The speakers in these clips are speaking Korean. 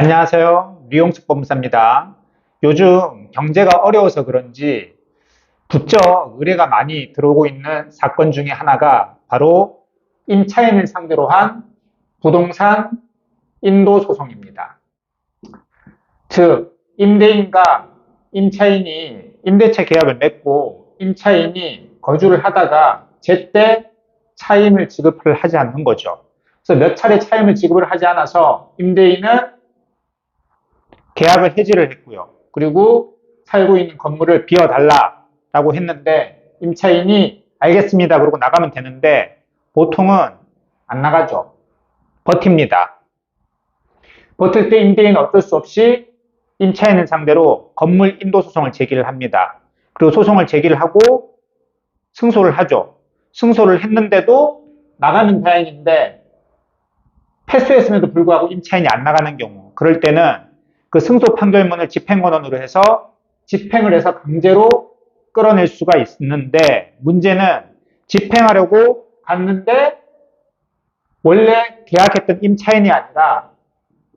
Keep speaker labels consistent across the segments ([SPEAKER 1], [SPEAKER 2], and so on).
[SPEAKER 1] 안녕하세요. 류용숙 법무사입니다. 요즘 경제가 어려워서 그런지 부쩍 의뢰가 많이 들어오고 있는 사건 중에 하나가 바로 임차인을 상대로 한 부동산 인도 소송입니다. 즉, 임대인과 임차인이 임대차 계약을 맺고 임차인이 거주를 하다가 제때 차임을 지급을 하지 않는 거죠. 그래서 몇 차례 차임을 지급을 하지 않아서 임대인은 계약을 해지를 했고요. 그리고 살고 있는 건물을 비워달라라고 했는데 임차인이 알겠습니다. 그러고 나가면 되는데 보통은 안 나가죠. 버팁니다. 버틸 때 임대인은 어쩔 수 없이 임차인을 상대로 건물 인도 소송을 제기를 합니다. 그리고 소송을 제기를 하고 승소를 하죠. 승소를 했는데도 나가면 다행인데 패소했음에도 불구하고 임차인이 안 나가는 경우, 그럴 때는 그 승소 판결문을 집행권원으로 해서 집행을 해서 강제로 끌어낼 수가 있는데, 문제는 집행하려고 갔는데 원래 계약했던 임차인이 아니라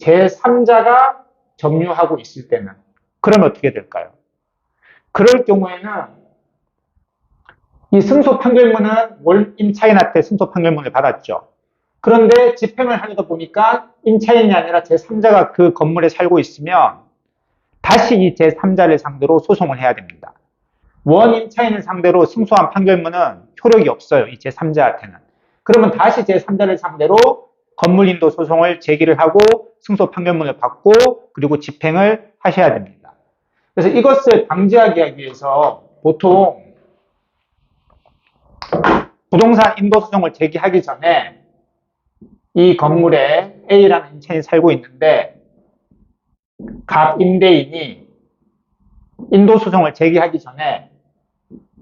[SPEAKER 1] 제3자가 점유하고 있을 때는, 그러면 어떻게 될까요? 그럴 경우에는 이 승소 판결문은 월 임차인한테 승소 판결문을 받았죠. 그런데 집행을 하려다 보니까 임차인이 아니라 제3자가 그 건물에 살고 있으면 다시 이 제3자를 상대로 소송을 해야 됩니다. 원 임차인을 상대로 승소한 판결문은 효력이 없어요. 이 제3자한테는. 그러면 다시 제3자를 상대로 건물인도 소송을 제기를 하고 승소 판결문을 받고 그리고 집행을 하셔야 됩니다. 그래서 이것을 방지하기 위해서 보통 부동산 인도 소송을 제기하기 전에 이 건물에 A라는 임차인이 살고 있는데 갑 임대인이 인도 소송을 제기하기 전에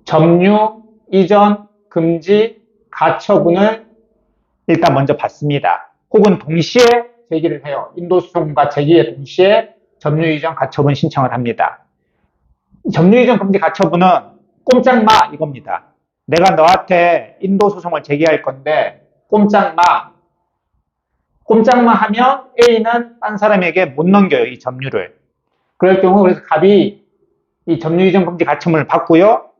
[SPEAKER 1] 점유, 이전, 금지, 가처분을 일단 먼저 받습니다. 혹은 동시에 제기를 해요. 인도 소송과 제기의 동시에 점유, 이전, 가처분 신청을 합니다. 점유, 이전, 금지, 가처분은 꼼짝 마 이겁니다. 내가 너한테 인도 소송을 제기할 건데 꼼짝 마. 꼼짝마 하면 A는 딴 사람에게 못 넘겨요. 이 점유를. 그럴 경우 그래서 갑이 이 점유 이전 금지 가처분을 받고요.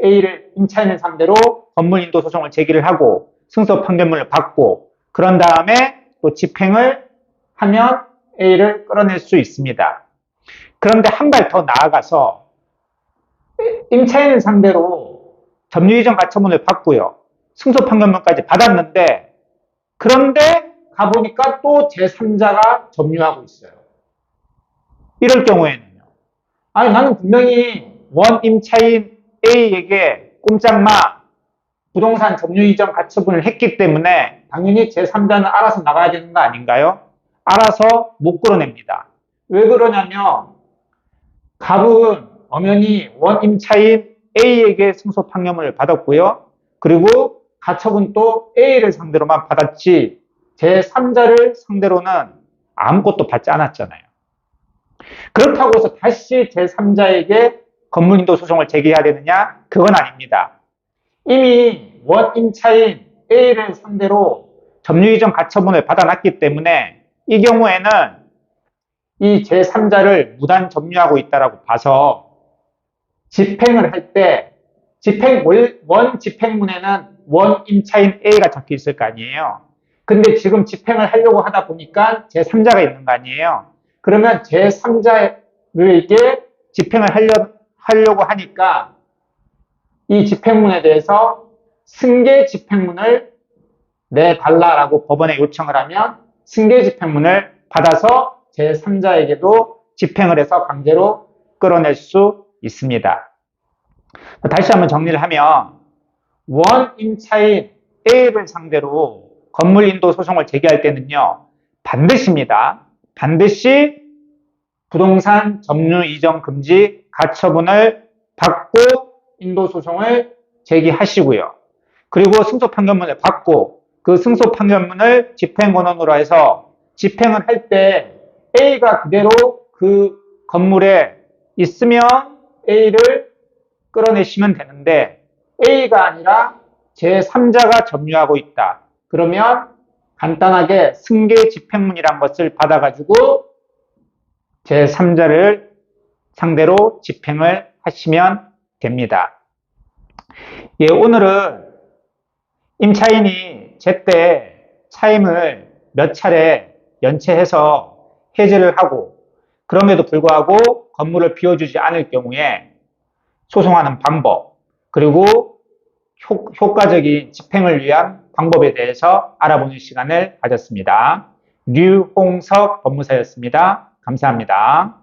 [SPEAKER 1] A를 임차인을 상대로 건물 인도 소송을 제기를 하고 승소 판결문을 받고 그런 다음에 또 집행을 하면 A를 끌어낼 수 있습니다. 그런데 한 발 더 나아가서 임차인을 상대로 점유 이전 가처분을 받고요. 승소 판결문까지 받았는데 그런데 가보니까 또 제3자가 점유하고 있어요. 이럴 경우에는요. 아니 나는 분명히 원 임차인 A에게 꼼짝마 부동산 점유 이전 가처분을 했기 때문에 당연히 제3자는 알아서 나가야 되는 거 아닌가요? 알아서 못 끌어냅니다. 왜 그러냐면 갑은 엄연히 원 임차인 A에게 승소 판결문을 받았고요. 그리고 가처분 또 A를 상대로만 받았지 제3자를 상대로는 아무것도 받지 않았잖아요. 그렇다고 해서 다시 제3자에게 건물인도 소송을 제기해야 되느냐? 그건 아닙니다. 이미 원 임차인 A를 상대로 점유이전 가처분을 받아놨기 때문에 이 경우에는 이 제3자를 무단 점유하고 있다고 봐서 집행을 할 때 원 집행문에는 원 임차인 A가 적혀 있을 거 아니에요. 근데 지금 집행을 하려고 하다 보니까 제3자가 있는 거 아니에요. 그러면 제3자에게 집행을 하려고 하니까 이 집행문에 대해서 승계 집행문을 내달라라고 법원에 요청을 하면 승계 집행문을 받아서 제3자에게도 집행을 해서 강제로 끌어낼 수 있습니다. 다시 한번 정리를 하면 원 임차인 A를 상대로 건물 인도 소송을 제기할 때는요. 반드시입니다. 반드시 부동산 점유 이전 금지 가처분을 받고 인도 소송을 제기하시고요. 그리고 승소 판결문을 받고 그 승소 판결문을 집행권원으로 해서 집행을 할 때 A가 그대로 그 건물에 있으면 A를 끌어내시면 되는데 A가 아니라 제3자가 점유하고 있다. 그러면 간단하게 승계 집행문이란 것을 받아가지고 제3자를 상대로 집행을 하시면 됩니다. 예, 오늘은 임차인이 제때 차임을 몇 차례 연체해서 해지를 하고 그럼에도 불구하고 건물을 비워주지 않을 경우에 소송하는 방법, 그리고 효과적인 집행을 위한 방법에 대해서 알아보는 시간을 가졌습니다. 류홍석 법무사였습니다. 감사합니다.